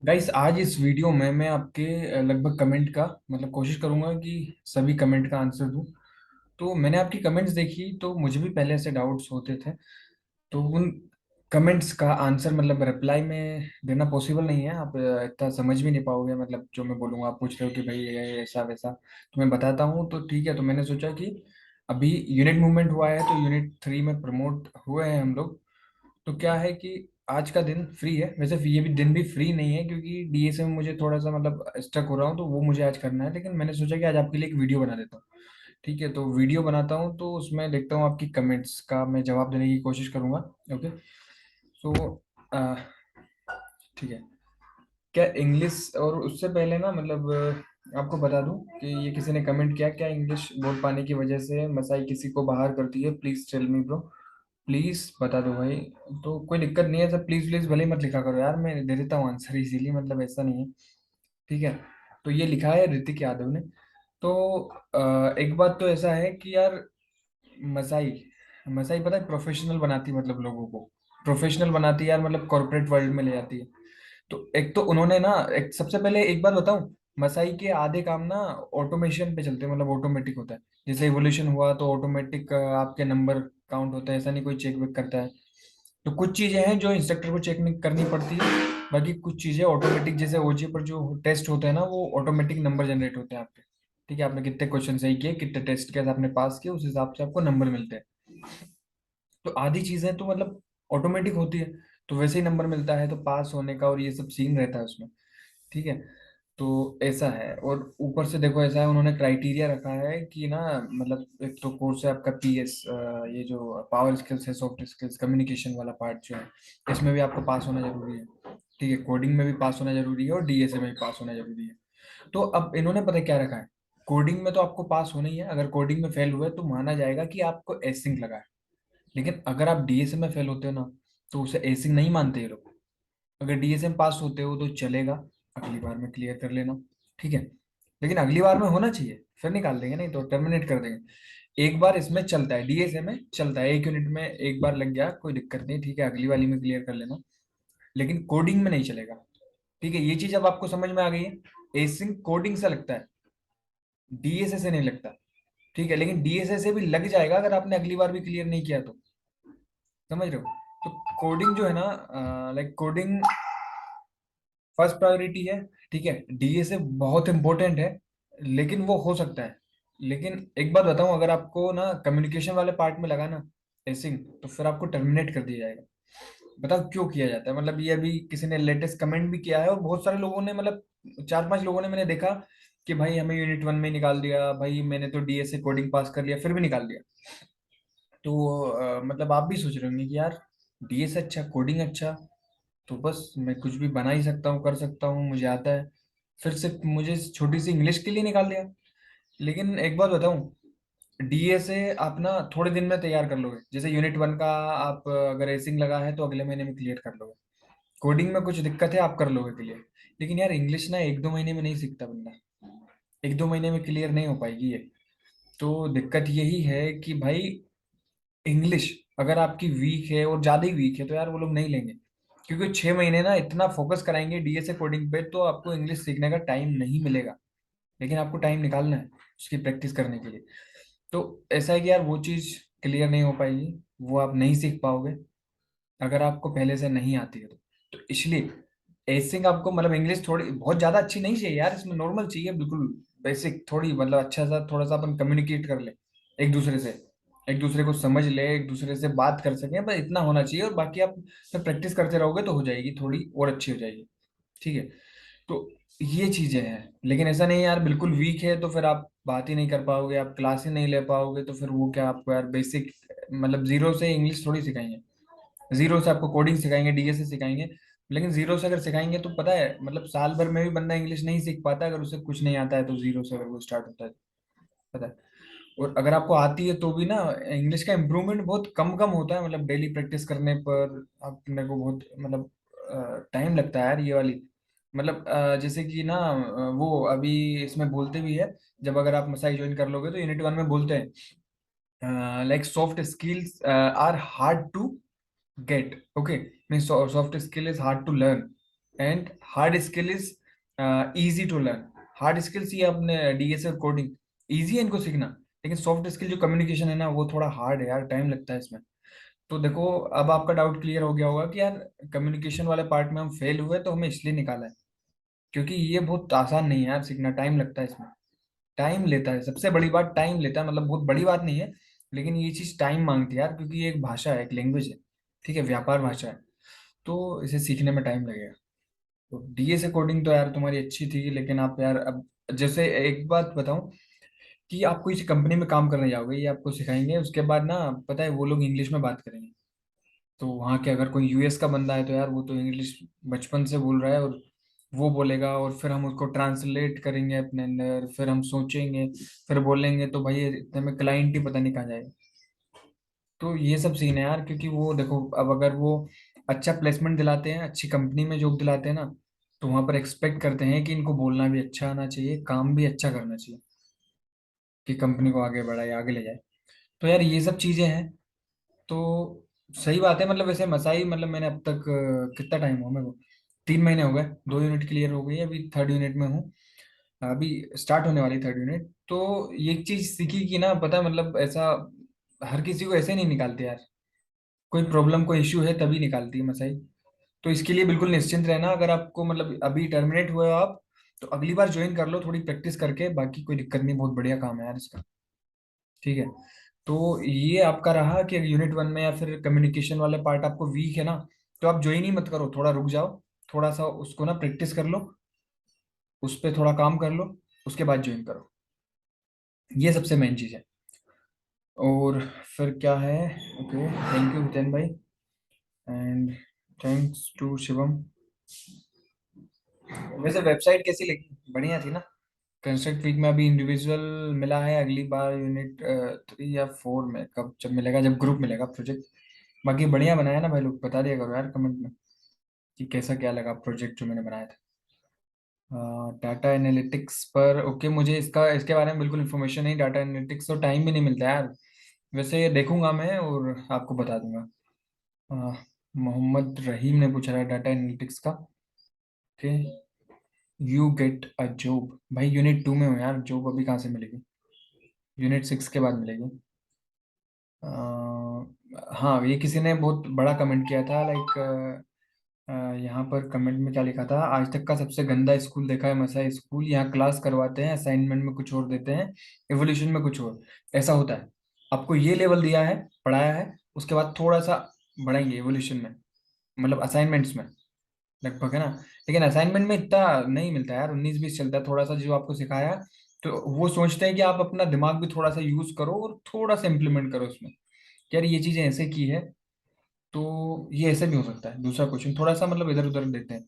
Guys, आज इस video में मैं आपके लगभग कमेंट का मतलब कोशिश करूंगा कि सभी कमेंट का आंसर दूं। तो मैंने आपकी कमेंट्स देखी तो मुझे भी पहले ऐसे डाउट्स होते थे। तो उन कमेंट्स का आंसर मतलब रिप्लाई में देना पॉसिबल नहीं है। आप इतना समझ भी नहीं पाओगे, मतलब जो मैं बोलूँगा। आप पूछ रहे हो कि भाई ये ऐसा वैसा, तो मैं बताता हूँ। तो ठीक है, तो मैंने सोचा कि अभी यूनिट मूवमेंट हुआ है तो यूनिट 3 में प्रमोट हुए हैं हम लोग। तो क्या है कि आज का दिन फ्री है। वैसे ये भी दिन भी फ्री नहीं है क्योंकि डीएसए में मुझे थोड़ा सा मतलब स्टक हो रहा हूँ, तो वो मुझे आज करना है। लेकिन मैंने सोचा कि आज आपके लिए एक वीडियो बना देता हूँ। ठीक है, तो वीडियो बनाता हूँ तो उसमें देखता हूँ आपकी कमेंट्स का मैं जवाब देने की कोशिश करूंगा। ओके। सो ठीक है। क्या इंग्लिश, और उससे पहले ना मतलब आपको बता दूं कि ये किसी ने कमेंट किया, क्या इंग्लिश बोल पाने की वजह से मसाई किसी को बाहर करती है? Please tell me bro. Please बता दो भाई। तो कोई दिक्कत नहीं है, सब प्लीज प्लीज भले ही मत लिखा करो यार, मैं दे देता हूँ आंसर इजीली, मतलब ऐसा नहीं है। ठीक है। तो ये लिखा है ऋतिक यादव ने। तो एक बात तो ऐसा है कि यार मसाई मसाई पता है प्रोफेशनल बनाती है, मतलब लोगों को प्रोफेशनल बनाती है यार, मतलब कॉर्पोरेट वर्ल्ड में ले जाती है। तो एक तो उन्होंने ना, एक सबसे पहले एक बात बताऊं, मसाई के आधे काम ना ऑटोमेशन पे चलते हैं, मतलब ऑटोमेटिक होता है। जैसे इवोल्यूशन हुआ तो ऑटोमेटिक आपके नंबर काउंट होते हैं, ऐसा नहीं कोई चेक वेक करता है। तो कुछ चीजें हैं जो इंस्ट्रक्टर को चेक नहीं करनी पड़ती है। बाकी कुछ चीजें ऑटोमेटिक, जैसे ओजी पर जो टेस्ट होते हैं ना, वो ऑटोमेटिक नंबर जनरेट होते हैं आपके। ठीक है, आपने कितने क्वेश्चन सही किए, कितने टेस्ट के आपने पास किए, उस हिसाब से आपको नंबर मिलते हैं। तो आधी चीजें तो मतलब ऑटोमेटिक होती है, तो वैसे ही नंबर मिलता है, तो पास होने का और ये सब सीन रहता है उसमें। ठीक है। तो ऐसा है, और ऊपर से देखो ऐसा है, उन्होंने क्राइटेरिया रखा है कि ना, मतलब एक तो कोर्स है आपका पीएस, ये जो पावर स्किल्स है, सॉफ्ट स्किल्स, कम्युनिकेशन वाला पार्ट जो है, इसमें भी आपको पास होना जरूरी है। ठीक है, कोडिंग में भी पास होना जरूरी है और डीएसए में भी पास होना जरूरी है। तो अब इन्होंने पता है क्या रखा है, कोडिंग में तो आपको पास होना ही है। अगर कोडिंग में फेल हुए तो माना जाएगा कि आपको एसिंक लगा है। लेकिन अगर आप डीएसए में फेल होते हो ना, तो उसे एसिंक नहीं मानते ये लोग। अगर डीएसएम पास होते हो तो चलेगा, अगली बार में क्लियर कर लेना। ठीक है। लेकिन अगली बार में होना चाहिए, फिर निकाल देंगे, नहीं तो टर्मिनेट कर देंगे। एक बार इसमें चलता है, डीएसएम में चलता है, एक यूनिट में एक बार लग गया कोई दिक्कत नहीं, ठीक है, अगली वाली में क्लियर कर लेना। लेकिन कोडिंग में नहीं चलेगा। ठीक है, ये चीज अब आपको समझ में आ गई है। एसिंक कोडिंग से लगता है, डीएसए से नहीं लगता। ठीक है, लेकिन डीएसए से भी लग जाएगा अगर आपने अगली बार भी क्लियर नहीं किया तो। समझ रहे हो? तो कोडिंग जो है ना, लाइक कोडिंग फर्स्ट प्रायोरिटी है। ठीक है, डीएसए बहुत इंपॉर्टेंट है, लेकिन वो हो सकता है। लेकिन एक बात बताऊं, अगर आपको ना कम्युनिकेशन वाले पार्ट में लगा ना एसिंग, तो फिर आपको टर्मिनेट कर दिया जाएगा। बताओ क्यों किया जाता है? मतलब ये अभी किसी ने लेटेस्ट कमेंट भी किया है, और बहुत सारे लोगों ने, मतलब 4-5 लोगों ने मैंने देखा कि भाई हमें यूनिट 1 में निकाल दिया, भाई मैंने तो डीएसए कोडिंग पास कर लिया फिर भी निकाल दिया। तो मतलब आप भी सोच रहे होंगे कि यार डीएसए अच्छा, कोडिंग अच्छा, तो बस मैं कुछ भी बना ही सकता हूँ, कर सकता हूँ, मुझे आता है, फिर से मुझे छोटी सी इंग्लिश के लिए निकाल दिया। लेकिन एक बात बताऊँ, डीएसए आप ना थोड़े दिन में तैयार कर लोगे। जैसे यूनिट 1 का आप अगर एसिंग लगा है तो अगले महीने में क्लियर कर लोगे। कोडिंग में कुछ दिक्कत है, आप कर लोगे क्लियर। लेकिन यार इंग्लिश ना 1-2 महीने में नहीं सीखता बंदा, 1-2 महीने में क्लियर नहीं हो पाएगी ये। तो दिक्कत यही है कि भाई इंग्लिश अगर आपकी वीक है और ज्यादा ही वीक है तो यार वो लोग नहीं लेंगे। क्योंकि 6 महीने ना इतना फोकस कराएंगे डीएसए कोडिंग पे, तो आपको इंग्लिश सीखने का टाइम नहीं मिलेगा। लेकिन आपको टाइम निकालना है उसकी प्रैक्टिस करने के लिए। तो ऐसा है कि यार वो चीज क्लियर नहीं हो पाएगी, वो आप नहीं सीख पाओगे अगर आपको पहले से नहीं आती है तो इसलिए एसिंग आपको, मतलब इंग्लिश थोड़ी बहुत ज्यादा अच्छी नहीं चाहिए यार, इसमें नॉर्मल चाहिए, बिल्कुल बेसिक, थोड़ी मतलब अच्छा सा थोड़ा सा अपन कम्युनिकेट कर ले एक दूसरे से, एक दूसरे को समझ ले, एक दूसरे से बात कर सकें, बस इतना होना चाहिए। और बाकी आप प्रैक्टिस करते रहोगे तो हो जाएगी, थोड़ी और अच्छी हो जाएगी। ठीक है। तो ये चीजें हैं। लेकिन ऐसा नहीं है यार बिल्कुल वीक है तो फिर आप बात ही नहीं कर पाओगे, आप क्लास ही नहीं ले पाओगे, तो फिर वो क्या आपको यार बेसिक, मतलब जीरो से इंग्लिश थोड़ी सिखाएंगे। जीरो से आपको कोडिंग सिखाएंगे, डीएसए सिखाएंगे। लेकिन जीरो से अगर सिखाएंगे तो पता है, मतलब साल भर में भी बंदा इंग्लिश नहीं सीख पाता अगर उसे कुछ नहीं आता है, तो जीरो से अगर वो स्टार्ट होता है तो, पता है। और अगर आपको आती है तो भी ना, इंग्लिश का इम्प्रूवमेंट बहुत कम कम होता है, मतलब डेली प्रैक्टिस करने पर अपने को बहुत मतलब टाइम लगता है यार ये वाली। मतलब जैसे कि ना वो अभी इसमें बोलते भी है, जब अगर आप मसाई ज्वाइन कर लोगे तो यूनिट 1 में बोलते हैं like soft skills are hard to get, okay, mean soft skill is hard to learn. And hard skill is easy to learn. Hard skills ये अपने डीएस और कोडिंग इजी है इनको सीखना, लेकिन सॉफ्ट स्किल जो कम्युनिकेशन है ना वो थोड़ा हार्ड है यार, टाइम लगता है इसमें। तो देखो, अब आपका डाउट क्लियर हो गया होगा कि यार कम्युनिकेशन वाले पार्ट में हम फेल हुए तो हमें इसलिए निकाला है, क्योंकि ये बहुत आसान नहीं है यार सीखना, टाइम लगता है इसमें। टाइम लेता है, सबसे बड़ी बात टाइम लेता है, मतलब बहुत बड़ी बात नहीं है, लेकिन ये चीज टाइम मांगती है यार, क्योंकि ये एक भाषा है, एक लैंग्वेज है, ठीक है, व्यापार भाषा है। तो इसे सीखने में टाइम लगेगा। तो डीएस कोडिंग तो यार तुम्हारी अच्छी थी, लेकिन आप यार अब, जैसे एक बात बताऊं, कि आप कोई कंपनी में काम करने जाओगे, ये आपको सिखाएंगे, उसके बाद ना पता है वो लोग इंग्लिश में बात करेंगे। तो वहाँ के अगर कोई यूएस का बंदा है तो यार वो तो इंग्लिश बचपन से बोल रहा है, और वो बोलेगा और फिर हम उसको ट्रांसलेट करेंगे अपने अंदर, फिर हम सोचेंगे, फिर बोलेंगे, तो भाई इतने में क्लाइंट ही पता नहीं कहाँ जाएगा। तो ये सब सीन है यार, क्योंकि वो देखो, अब अगर वो अच्छा प्लेसमेंट दिलाते हैं, अच्छी कंपनी में जॉब दिलाते हैं ना, तो वहां पर एक्सपेक्ट करते हैं कि इनको बोलना भी अच्छा आना चाहिए, काम भी अच्छा करना चाहिए, कि कंपनी को आगे बढ़ाए, आगे ले जाए। तो यार ये सब चीजें हैं। तो सही बात है, मतलब वैसे मसाई, मतलब मैंने अब तक कितना टाइम हुआ मेरे को, 3 महीने हो गए, 2 यूनिट क्लियर हो गई है, अभी थर्ड यूनिट में हूँ, अभी स्टार्ट होने वाली थर्ड यूनिट। तो ये चीज सीखी कि ना, पता है, मतलब ऐसा हर किसी को ऐसे नहीं निकालते यार, कोई प्रॉब्लम कोई इश्यू है तभी निकालती है मसाई। तो इसके लिए बिल्कुल निश्चिंत रहना, अगर आपको मतलब अभी टर्मिनेट हुए हो आप, तो अगली बार ज्वाइन कर लो थोड़ी प्रैक्टिस करके, बाकी कोई दिक्कत नहीं, बहुत बढ़िया काम है यार इसका। ठीक है। तो ये आपका रहा कि यूनिट 1 में या फिर कम्युनिकेशन वाले पार्ट आपको वीक है ना, तो आप ज्वाइन ही मत करो, थोड़ा रुक जाओ, थोड़ा सा उसको ना प्रैक्टिस कर लो, उस पर थोड़ा काम कर लो, उसके बाद ज्वाइन करो। ये सबसे मेन चीज़ है। और फिर क्या है, ओके, थैंक यू हितेन भाई, एंड थैंक्स टू शिवम। वैसे वेबसाइट कैसी लगी, बढ़िया थी ना? कंस्ट्रक्ट वीक में अभी इंडिविजुअल मिला है, अगली बार यूनिट 3 या 4 में, कब जब मिलेगा, जब ग्रुप मिलेगा प्रोजेक्ट। बाकी बढ़िया बनाया ना भाई लोग, बता दिया करो यार कमेंट में कि कैसा क्या लगा प्रोजेक्ट जो मैंने बनाया था। डाटा एनालिटिक्स पर ओके, मुझे इसका इसके बारे में बिल्कुल इन्फॉर्मेशन नहीं, डाटा एनालिटिक्स तो टाइम भी नहीं मिलता यार। वैसे देखूंगा मैं और आपको बता दूंगा। अ, मोहम्मद रहीम ने पूछा है डाटा एनालिटिक्स का। Okay, you get a job, भाई यूनिट 2 में हो यार, जॉब अभी कहाँ से मिलेगी, यूनिट 6 के बाद मिलेगी। हाँ, ये किसी ने बहुत बड़ा कमेंट किया था, लाइक यहाँ पर कमेंट में क्या लिखा था, आज तक का सबसे गंदा स्कूल देखा है मसा स्कूल, यहाँ क्लास करवाते हैं, असाइनमेंट में कुछ और देते हैं, एवोल्यूशन में कुछ और। ऐसा होता है, आपको ये लेवल दिया है, पढ़ाया है, उसके बाद थोड़ा सा बढ़ाएंगे एवोल्यूशन में, मतलब असाइनमेंट्स में, लगभग, है ना? लेकिन असाइनमेंट में इतना नहीं मिलता यार, 19-20 चलता है थोड़ा सा जो आपको सिखाया। तो वो सोचते हैं कि आप अपना दिमाग भी थोड़ा सा यूज करो और थोड़ा सा इम्प्लीमेंट करो उसमें, कि यार ये चीजें ऐसे की है, तो ये ऐसे भी हो सकता है, दूसरा क्वेश्चन थोड़ा सा मतलब इधर उधर देते हैं।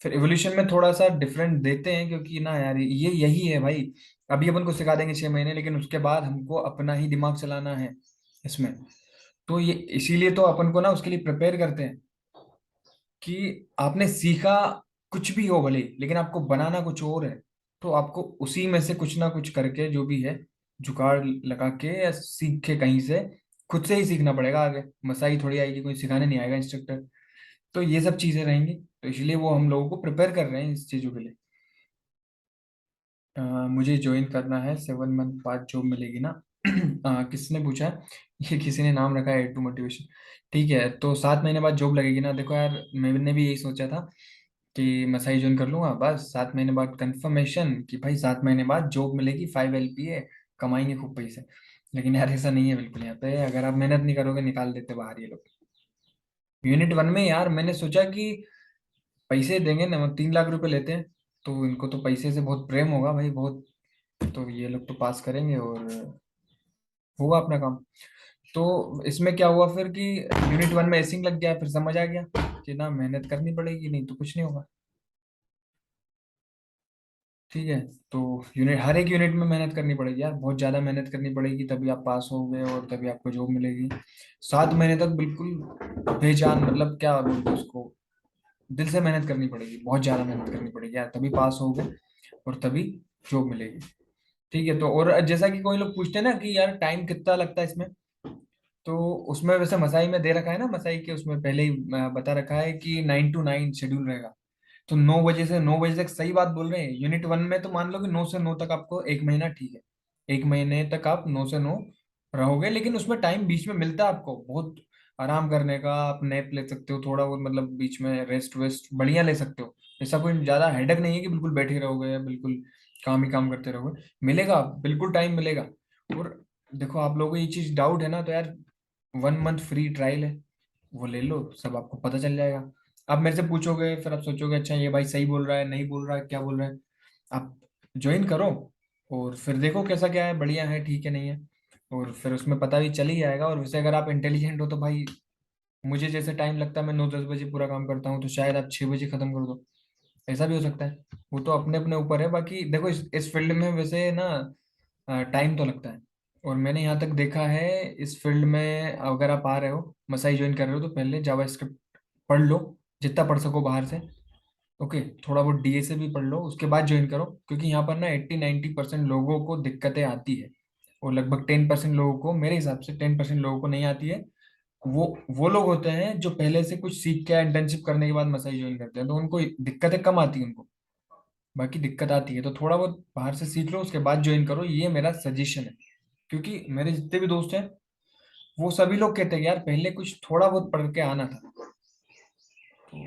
फिर एवोल्यूशन में थोड़ा सा डिफरेंट देते हैं, क्योंकि ना यार ये यही है भाई, अभी अपन को सिखा देंगे 6 महीने, लेकिन उसके बाद हमको अपना ही दिमाग चलाना है इसमें। तो ये इसीलिए तो अपन को ना उसके लिए प्रिपेयर करते हैं, कि आपने सीखा कुछ भी हो भले, लेकिन आपको बनाना कुछ और है, तो आपको उसी में से कुछ ना कुछ करके जो भी है, जुगाड़ लगा के या सीख के कहीं से, खुद से ही सीखना पड़ेगा आगे, मसाई थोड़ी आएगी, कोई सिखाने नहीं आएगा इंस्ट्रक्टर। तो ये सब चीजें रहेंगी, तो इसलिए वो हम लोगों को प्रिपेयर कर रहे हैं इस चीजों के लिए। मुझे ज्वाइन करना है, 7 मंथ बाद जॉब मिलेगी ना? किसने पूछा है? ये किसी ने नाम रखा है टू मोटिवेशन। ठीक है, तो 7 महीने बाद जॉब लगेगी ना, देखो यार मैंने भी यही सोचा था कि मसाई ज्वाइन कर लूंगा, बस 7 महीने बाद कंफर्मेशन कि भाई 7 महीने बाद जॉब मिलेगी, 5 LPA, कमाएंगे खूब पैसे। लेकिन यार ऐसा नहीं है बिल्कुल, यहाँ पे अगर आप मेहनत नहीं करोगे निकाल देते बाहर ये लोग। यूनिट 1 में यार मैंने सोचा कि पैसे देंगे ना, 3 लाख रुपए लेते हैं, तो इनको तो पैसे से बहुत प्रेम होगा भाई, बहुत। तो ये लोग तो पास करेंगे और होगा अपना काम। तो इसमें क्या हुआ फिर कि यूनिट 1 में एसिंग लग गया, फिर समझ आ गया कि ना मेहनत करनी पड़ेगी, नहीं तो कुछ नहीं होगा। ठीक है। तो यूनिट, हर एक यूनिट में मेहनत करनी पड़ेगी यार, बहुत ज्यादा मेहनत करनी पड़ेगी, तभी आप पास होगे और तभी आपको जॉब मिलेगी। 7 महीने तक बिल्कुल बेजान, मतलब क्या बोलते हैं उसको, दिल से मेहनत करनी पड़ेगी, बहुत ज्यादा मेहनत करनी पड़ेगी यार, तभी पास होगे और तभी जॉब मिलेगी। ठीक है। तो और जैसा कि कोई लोग पूछते हैं ना कि यार टाइम कितना लगता है इसमें, तो उसमें वैसे मसाई में दे रखा है ना, मसाई के उसमें पहले ही बता रखा है कि 9 to 9 शेड्यूल रहेगा। तो 9 बजे से 9 बजे तक, सही बात बोल रहे हैं। यूनिट 1 में तो मान लो कि 9 से 9 तक आपको एक महीना ठीक है, एक महीने तक आप 9 से 9 रहोगे, लेकिन उसमें टाइम बीच में मिलता है आपको बहुत आराम करने का। आप नैप ले सकते हो थोड़ा बहुत, मतलब बीच में रेस्ट वेस्ट बढ़िया ले सकते हो। ऐसा कोई ज्यादा हेडक नहीं है कि बिल्कुल बैठे रहोगे, बिल्कुल काम ही काम करते रहोगे। मिलेगा, बिल्कुल टाइम मिलेगा। और देखो, आप लोगों को ये चीज डाउट है ना, तो यार 1 मंथ फ्री ट्रायल है, वो ले लो, सब आपको पता चल जाएगा। आप मेरे से पूछोगे, फिर आप सोचोगे अच्छा ये भाई सही बोल रहा है, नहीं बोल रहा है, क्या बोल रहा है। आप ज्वाइन करो, और फिर देखो कैसा क्या है, बढ़िया है, ठीक है, नहीं है। और फिर उसमें पता भी चल ही जाएगा। और वैसे अगर आप इंटेलिजेंट हो तो भाई, मुझे जैसे टाइम लगता है, मैं 9-10 बजे पूरा काम करता हूँ, तो शायद आप 6 बजे खत्म कर दो। ऐसा भी हो सकता है। वो तो अपने अपने ऊपर है। बाकी देखो, इस फील्ड में वैसे ना टाइम तो लगता है। और मैंने यहाँ तक देखा है, इस फील्ड में अगर आप आ रहे हो, मसाई ज्वाइन कर रहे हो, तो पहले जावास्क्रिप्ट पढ़ लो, जितना पढ़ सको बाहर से। ओके, थोड़ा बहुत डीए से भी पढ़ लो, उसके बाद ज्वाइन करो। क्योंकि यहाँ पर ना 80-90% लोगों को दिक्कतें आती है, और लगभग 10% लोगों को, मेरे हिसाब से 10% लोगों को नहीं आती है। वो लोग होते हैं जो पहले से कुछ सीख के इंटर्नशिप करने के बाद मसाई ज्वाइन करते हैं, तो उनको दिक्कतें कम आती हैं उनको। बाकी दिक्कत आती है तो थोड़ा बहुत बाहर से सीख लो, उसके बाद ज्वाइन करो, ये मेरा सजेशन है। क्योंकि मेरे जितने भी दोस्त हैं, वो सभी लोग कहते हैं कि यार पहले कुछ थोड़ा बहुत पढ़ के आना था। तो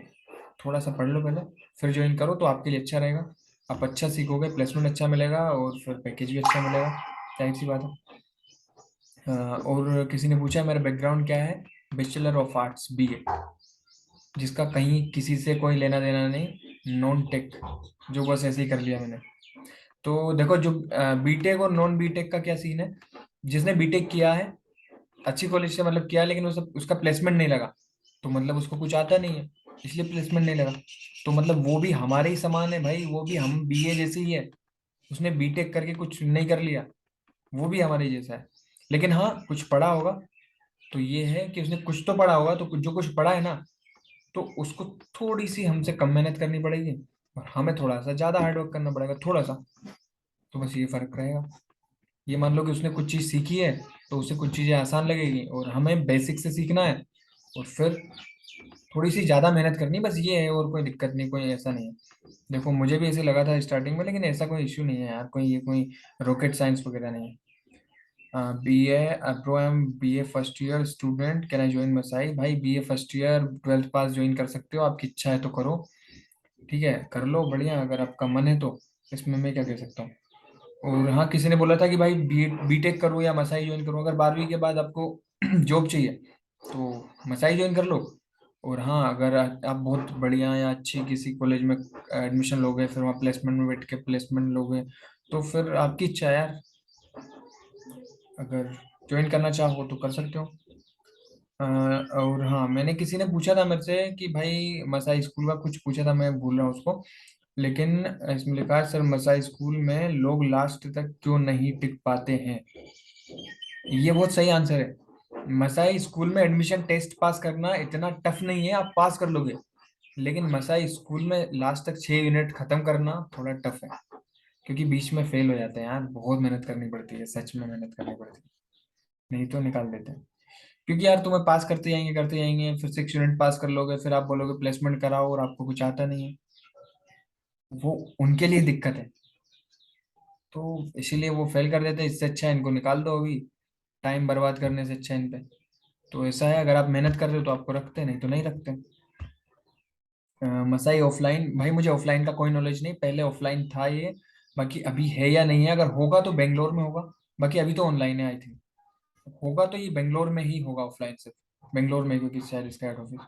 थोड़ा सा पढ़ लो पहले, फिर ज्वाइन करो, तो आपके लिए अच्छा रहेगा। आप अच्छा सीखोगे, प्लेसमेंट अच्छा मिलेगा, और फिर पैकेज भी अच्छा मिलेगा। जाहिर सी बात है। और किसी ने पूछा मेरा बैकग्राउंड क्या है। बैचलर ऑफ आर्ट्स, बीए, जिसका कहीं किसी से कोई लेना देना नहीं, नॉन टेक, जो बस ऐसे ही कर लिया मैंने। तो देखो, जो बीटेक और नॉन बीटेक का क्या सीन है। जिसने बीटेक किया है, अच्छी कॉलेज से मतलब किया है, लेकिन उसका प्लेसमेंट नहीं लगा, तो मतलब उसको कुछ आता नहीं है, इसलिए प्लेसमेंट नहीं लगा। तो मतलब वो भी हमारे ही समान है भाई, वो भी हम बीए जैसे ही है। उसने बीटेक करके कुछ नहीं कर लिया, वो भी हमारे जैसा है। लेकिन हाँ, कुछ पढ़ा होगा। तो ये है कि उसने कुछ तो पढ़ा होगा, तो जो कुछ पढ़ा है ना, तो उसको थोड़ी सी हमसे कम मेहनत करनी पड़ेगी, और हमें थोड़ा सा ज्यादा हार्डवर्क करना पड़ेगा, थोड़ा सा। तो बस ये फर्क रहेगा। ये मान लो कि उसने कुछ चीज सीखी है, तो उसे कुछ चीजें आसान लगेगी, और हमें बेसिक से सीखना है, और फिर थोड़ी सी ज्यादा मेहनत करनी, बस ये है। और कोई दिक्कत नहीं, कोई ऐसा नहीं है। देखो, मुझे भी ऐसे लगा था स्टार्टिंग में, लेकिन ऐसा कोई इश्यू नहीं है यार, कोई रॉकेट साइंस वगैरह नहीं है। B A pro M B A first year student, can I join Masai? भाई B A first year 12th pass ज्वाइन कर सकते हो, आपकी इच्छा है तो करो। ठीक है, कर लो, बढ़िया, अगर आपका मन है तो। इसमें मैं क्या कह सकता हूँ। और हाँ, किसी ने बोला था कि भाई बीटेक करो या मसाई ज्वाइन करो, अगर 12वीं के बाद आपको जॉब चाहिए, तो मसाई ज्वाइन कर लो। और हाँ, अगर आप बहुत बढ़िया या अच्छी किसी कॉलेज में एडमिशन लोगे, फिर वहाँ प्लेसमेंट में बैठ के प्लेसमेंट लोगे, तो फिर आपकी इच्छा है यार, अगर ज्वाइन करना चाहो तो कर सकते हो। और हाँ, मैंने किसी ने पूछा था मेरे से कि भाई मसाई स्कूल का कुछ पूछा था, मैं भूल रहा हूँ उसको। लेकिन इसमें लिखा है, सर मसाई स्कूल में लोग लास्ट तक क्यों नहीं टिक पाते हैं? ये बहुत सही आंसर है। मसाई स्कूल में एडमिशन टेस्ट पास करना इतना टफ नहीं है, आप पास कर लोगे। लेकिन मसाई स्कूल में लास्ट तक 6 यूनिट खत्म करना थोड़ा टफ है, क्योंकि बीच में फेल हो जाते हैं यार, बहुत मेहनत करनी पड़ती है, सच में मेहनत करनी पड़ती है, नहीं तो निकाल देते हैं। क्योंकि यार तुम्हें पास करते जाएंगे, फिर 6 यूनिट पास कर लोगे, फिर आप बोलोगे प्लेसमेंट कराओ, और आपको कुछ आता नहीं है। वो उनके लिए दिक्कत है, तो इसीलिए वो फेल कर देते हैं। इससे अच्छा है इनको निकाल दो अभी, टाइम बर्बाद करने से अच्छा है इन पे। तो ऐसा है, अगर आप मेहनत कर रहे हो तो आपको रखते हैं, नहीं तो नहीं रखते। मसाई ऑफलाइन, भाई मुझे ऑफलाइन का कोई नॉलेज नहीं, पहले ऑफलाइन था ये। बाकी अभी है या नहीं है, अगर होगा तो बेंगलोर में होगा। बाकी अभी तो ऑनलाइन है आई थिंक। होगा तो ये बेंगलोर में ही होगा ऑफलाइन से, बेंगलोर में, क्योंकि शायद इसका हेड ऑफिस,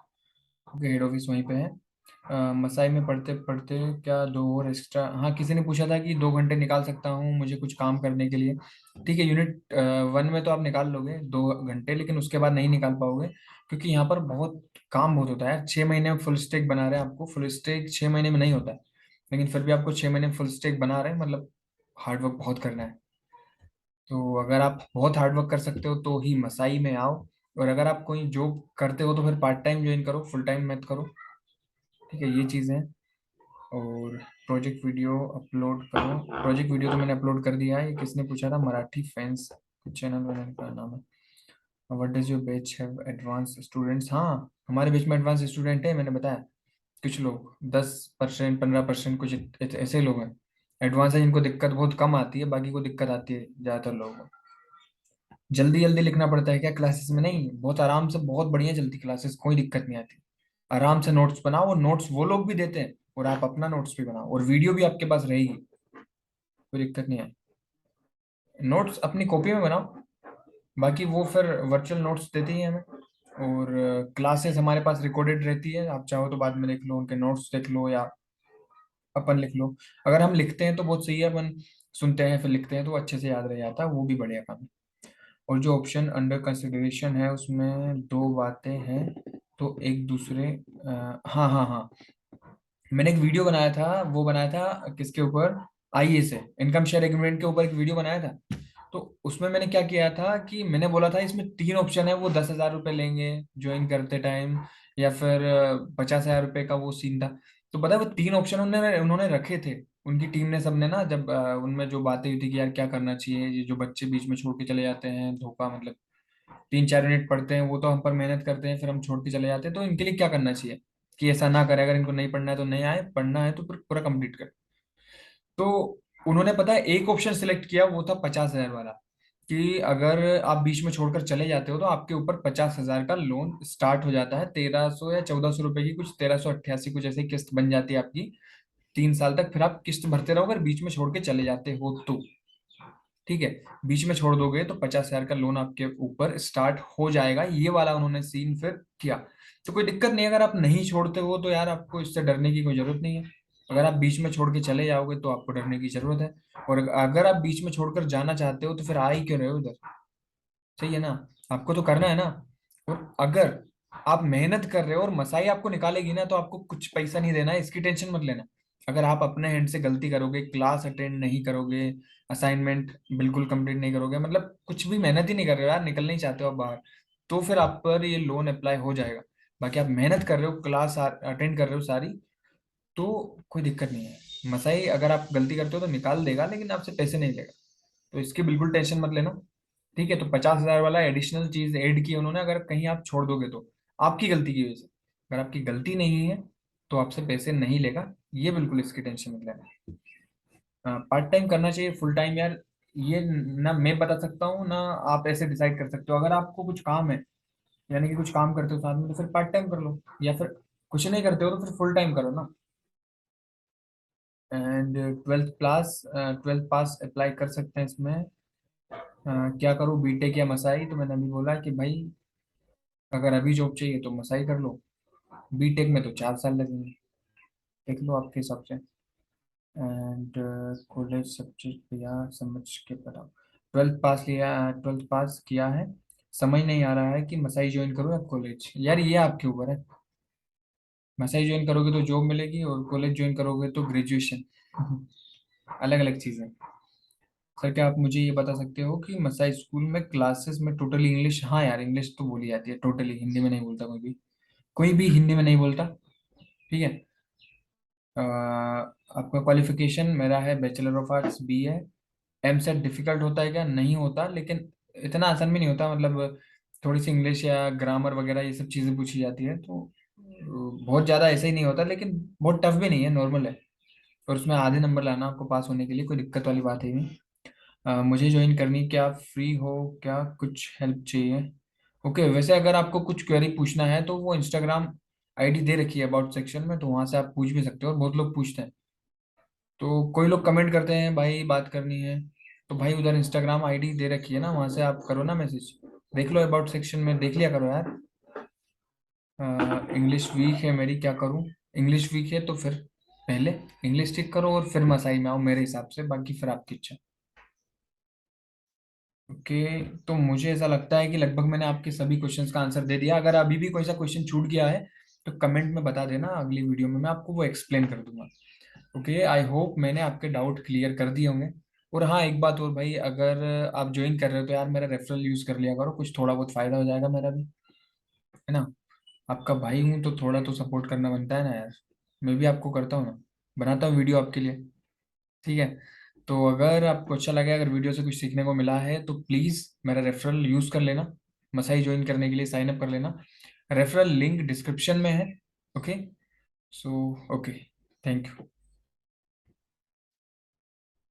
क्योंकि हेड ऑफिस वहीं पे है। मसाई में पढ़ते पढ़ते क्या 2 और एक्स्ट्रा, हाँ किसी ने पूछा था कि 2 घंटे निकाल सकता हूँ मुझे कुछ काम करने के लिए। ठीक है, यूनिट 1 में तो आप निकाल लोगे 2 घंटे, लेकिन उसके बाद नहीं निकाल पाओगे, क्योंकि यहाँ पर बहुत काम बहुत होता है। 6 महीने में फुल स्टेक बना रहे हैं आपको, फुल स्टेक 6 महीने में नहीं होता है, लेकिन फिर भी आपको 6 महीने में फुल स्टेक बना रहे हैं, मतलब हार्डवर्क बहुत करना है। तो अगर आप बहुत हार्डवर्क कर सकते हो तो ही मसाई में आओ। और अगर आप कोई जॉब करते हो तो फिर पार्ट टाइम ज्वाइन करो, फुल टाइम मत करो। ठीक है, ये चीज़ है। और प्रोजेक्ट वीडियो अपलोड करो, प्रोजेक्ट वीडियो तो मैंने अपलोड कर दिया है। ये किसने पूछा था, मराठी फैंस चैनल वाले का नाम है। What does your batch have advance students? हाँ, हमारे बैच में एडवांस स्टूडेंट है, मैंने बताया। कुछ लोग 10%, 15%, कुछ ऐसे लोग हैं एडवांस है जिनको दिक्कत बहुत कम आती है, बाकी को दिक्कत आती है ज्यादातर लोगों को। जल्दी जल्दी लिखना पड़ता है क्या क्लासेस में? नहीं, बहुत आराम से, बहुत बढ़िया चलती क्लासेस, कोई दिक्कत नहीं आती। आराम से नोट्स बनाओ, और नोट्स वो लोग भी देते हैं, और आप अपना नोट्स भी बनाओ, और वीडियो भी आपके पास रहेगी, कोई दिक्कत नहीं है। नोट्स अपनी कॉपी में बनाओ, बाकी वो फिर वर्चुअल नोट्स देते ही हैं हमें। और क्लासेस हमारे पास रिकॉर्डेड रहती है, आप चाहो तो बाद में देख लो, उनके नोट्स देख लो, या अपन लिख लो। अगर हम लिखते हैं तो बहुत सही है, अपन सुनते हैं फिर लिखते हैं तो अच्छे से याद रह जाता है, वो भी बढ़िया काम है। और जो ऑप्शन अंडर कंसिडरेशन है उसमें दो बातें हैं, तो एक दूसरे हाँ हाँ हाँ, मैंने एक वीडियो बनाया था, वो बनाया था किसके ऊपर, आईए से, इनकम शेयर एग्रीमेंट के ऊपर एक वीडियो बनाया था। तो उसमें मैंने क्या किया था कि मैंने बोला था इसमें तीन ऑप्शन है, वो 10,000 रुपये लेंगे ज्वाइन करते टाइम, या फिर 50,000 रुपये का वो सीन था। तो पता है वो तीन ऑप्शन उन्होंने उन्होंने रखे थे, उनकी टीम ने, सबने ना, जब उनमें जो बातें हुई थी कि यार क्या करना चाहिए, ये जो बच्चे बीच में छोड़ के चले जाते हैं धोखा, मतलब 3-4 मिनट पढ़ते हैं, वो तो हम पर मेहनत करते हैं, फिर हम छोड़ के चले जाते हैं, तो इनके लिए क्या करना चाहिए कि ऐसा ना करे, अगर इनको नहीं पढ़ना है तो नहीं आए, पढ़ना है तो फिर पूरा कंप्लीट कर। तो उन्होंने पता है एक ऑप्शन सिलेक्ट किया, वो था 50,000 वाला, कि अगर आप बीच में छोड़कर चले जाते हो तो आपके ऊपर 50,000 का लोन स्टार्ट हो जाता है, 1,300 या 1,400 रुपए की, कुछ 1,388 कुछ ऐसी किस्त बन जाती है आपकी 3 साल तक, फिर आप किस्त भरते रहो अगर बीच में छोड़ के चले जाते हो तो। ठीक है, बीच में छोड़ दोगे तो 50,000 का लोन आपके ऊपर स्टार्ट हो जाएगा, ये वाला उन्होंने सीन फिर किया। तो कोई दिक्कत नहीं, अगर आप नहीं छोड़ते हो तो यार आपको इससे डरने की कोई जरूरत नहीं है। अगर आप बीच में छोड़ के चले जाओगे तो आपको डरने की जरूरत है, और अगर आप बीच में छोड़कर जाना चाहते हो तो फिर आ ही क्यों रहे हो उधर? सही है ना, आपको तो करना है ना। और अगर आप मेहनत कर रहे हो और मसाई आपको निकालेगी ना, तो आपको कुछ पैसा नहीं देना है, इसकी टेंशन मत लेना। अगर आप अपने हैंड से गलती करोगे, क्लास अटेंड नहीं करोगे, असाइनमेंट बिल्कुल कंप्लीट नहीं करोगे, मतलब कुछ भी मेहनत ही नहीं कर रहे हो यार, निकलना ही चाहते हो आप बाहर, तो फिर आप पर ये लोन अप्लाई हो जाएगा। बाकी आप मेहनत कर रहे हो, क्लास अटेंड कर रहे हो सारी, तो कोई दिक्कत नहीं है। मसाई अगर आप गलती करते हो तो निकाल देगा, लेकिन आपसे पैसे नहीं लेगा, तो इसकी बिल्कुल टेंशन मत लेना। ठीक है, तो 50,000 वाला एडिशनल चीज ऐड की उन्होंने, अगर कहीं आप छोड़ दोगे तो आपकी गलती की वजह से, अगर आपकी गलती नहीं है तो आपसे पैसे नहीं लेगा, ये बिल्कुल इसकी टेंशन मत लेना। पार्ट टाइम करना चाहिए, फुल टाइम यार, ये ना मैं बता सकता हूँ ना, आप ऐसे डिसाइड कर सकते हो। अगर आपको कुछ काम है, यानी कि कुछ काम करते हो साथ में, तो फिर पार्ट टाइम कर लो, या फिर कुछ नहीं करते हो तो फिर फुल टाइम करो ना। एंड ट्वेल्थ पास अप्लाई कर सकते हैं इसमें। क्या करूँ, बीटेक या मसाई? तो मैंने अभी बोला कि भाई अगर अभी जॉब चाहिए तो मसाई कर लो, बीटेक में तो 4 साल लगेंगे, देख लो आपके हिसाब से। एंड कॉलेज सब्जेक्ट या समझ के बताओ। ट्वेल्थ पास किया है, समझ नहीं आ रहा है कि मसाई ज्वाइन करो या कॉलेज, यार ये आपके ऊपर है। मसाई ज्वाइन करोगे तो जॉब मिलेगी, और कॉलेज ज्वाइन करोगे तो ग्रेजुएशन। अलग अलग चीज़ें। सर क्या आप मुझे ये बता सकते हो कि मसाई स्कूल में क्लासेस में टोटली इंग्लिश? हाँ यार, इंग्लिश तो बोली जाती है टोटली, हिंदी में नहीं बोलता कोई भी, कोई भी हिंदी में नहीं बोलता। ठीक है। आपका क्वालिफिकेशन, मेरा है bachelor of arts BA। M set difficult होता है क्या? नहीं होता, लेकिन इतना आसान भी नहीं होता, मतलब थोड़ी सी इंग्लिश या ग्रामर वगैरह ये सब चीज़ें पूछी जाती है, तो बहुत ज़्यादा ऐसा ही नहीं होता, लेकिन बहुत टफ भी नहीं है, नॉर्मल है। और उसमें आधे नंबर लाना आपको पास होने के लिए, कोई दिक्कत वाली बात है ही नहीं। मुझे ज्वाइन करनी, क्या फ्री हो क्या, कुछ हेल्प चाहिए? ओके, वैसे अगर आपको कुछ क्वेरी पूछना है तो वो इंस्टाग्राम आईडी दे रखी है अबाउट सेक्शन में, तो वहां से आप पूछ भी सकते हो, और बहुत लोग पूछते हैं। तो कोई लोग कमेंट करते हैं भाई बात करनी है, तो भाई उधर इंस्टाग्राम आईडी दे रखी है ना, वहां से आप करो ना मैसेज, देख लो अबाउट सेक्शन में, देख लिया करो यार। इंग्लिश वीक है मेरी, क्या करूं? इंग्लिश वीक है तो फिर पहले इंग्लिश ठीक करो और फिर मसाई में आओ मेरे हिसाब से, बाकी फिर आपकी इच्छा। ओके, तो मुझे ऐसा लगता है कि लगभग मैंने आपके सभी क्वेश्चंस का आंसर दे दिया। अगर अभी भी कोई सा क्वेश्चन छूट गया है तो कमेंट में बता देना, अगली वीडियो में मैं आपको वो एक्सप्लेन कर दूंगा। ओके, आई होप मैंने आपके डाउट क्लियर कर दिए होंगे। और हाँ, एक बात और भाई, अगर आप ज्वाइन कर रहे हो तो यार मेरा रेफरल यूज कर लिया करो, कुछ थोड़ा बहुत फायदा हो जाएगा मेरा भी, है ना। आपका भाई हूँ तो थोड़ा तो सपोर्ट करना बनता है ना यार, मैं भी आपको करता हूँ ना, बनाता हूँ वीडियो आपके लिए। ठीक है, तो अगर आपको अच्छा लगे, अगर वीडियो से कुछ सीखने को मिला है, तो प्लीज़ मेरा रेफरल यूज़ कर लेना, मसाई ज्वाइन करने के लिए साइन अप कर लेना। रेफरल लिंक डिस्क्रिप्शन में है। Okay, so okay, thank you.